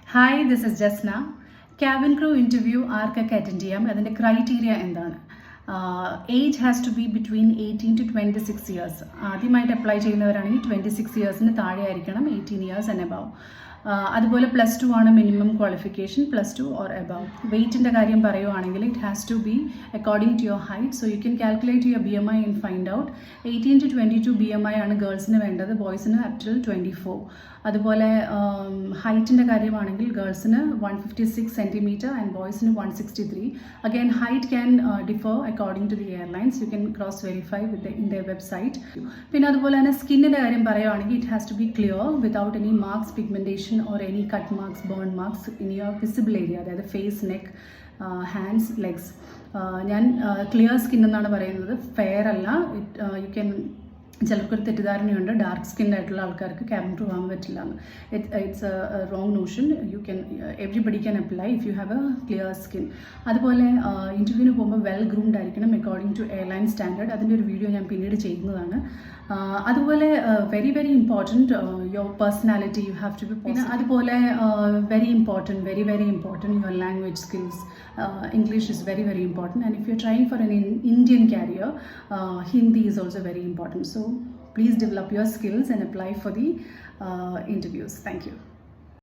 Hi, this is Jasna. Cabin crew interview ആർക്കൊക്കെ attend ചെയ്യാം, അതിൻ്റെ ക്രൈറ്റീരിയ എന്താണ്? Age has to be between 18 to 26 years. ആദ്യമായിട്ട് apply ചെയ്യുന്നവരാണെങ്കിൽ 26 ഇയേഴ്സിന് താഴെ ആയിരിക്കണം, 18 ഇയേഴ്സ് ആൻഡ് എബവ്. അതുപോലെ +2 ആണ് മിനിമം ക്വാളിഫിക്കേഷൻ, +2 ഓർ എബവ്. വെയ്റ്റിൻ്റെ കാര്യം പറയുവാണെങ്കിൽ it has to be according to your height. So you can calculate your BMI and find out. 18 to 22 BMI ആണ് ഗേൾസിന് വേണ്ടത്, ബോയ്സിന് അപ് ടിൽ 24. അതുപോലെ ഹൈറ്റിൻ്റെ കാര്യമാണെങ്കിൽ ഗേൾസിന് 156 സെൻറ്റിമീറ്റർ ആൻഡ് ബോയ്സിന് 163. Again height can differ according to the airlines. You can cross verify in the website. പിന്നെ അതുപോലെ തന്നെ സ്കിന്നിൻ്റെ കാര്യം പറയുവാണെങ്കിൽ it has to be clear without any marks, pigmentation or any cut marks, burn marks in your visible area, അതായത് face, neck, hands, legs. ഞാൻ clear skin എന്നാണ് പറയുന്നത്, ഫെയർ അല്ല. യു ക്യാൻ ചിലർക്കൊരു തെറ്റിദ്ധാരണയുണ്ട് ഡാർക്ക് സ്കിൻ ആയിട്ടുള്ള ആൾക്കാർക്ക് ക്യാബിൻ ക്രൂ ആകാൻ പറ്റില്ല എന്ന്. It's a wrong notion. Everybody can apply if you have a clear skin. അതുപോലെ ഇൻ്റർവ്യൂവിന് പോകുമ്പോൾ വെൽ ഗ്രൂംഡ് ആയിരിക്കണം അക്കോർഡിംഗ് ടു എയർലൈൻ സ്റ്റാൻഡേർഡ്. അതിൻ്റെ ഒരു വീഡിയോ ഞാൻ പിന്നീട് ചെയ്യുന്നതാണ്. അതുപോലെ very very important your personality, you have to be. പിന്നെ അതുപോലെ very important your language skills. English is very very important, and if you're trying for an Indian career, Hindi is also very important. So please develop your skills and apply for the interviews. Thank you.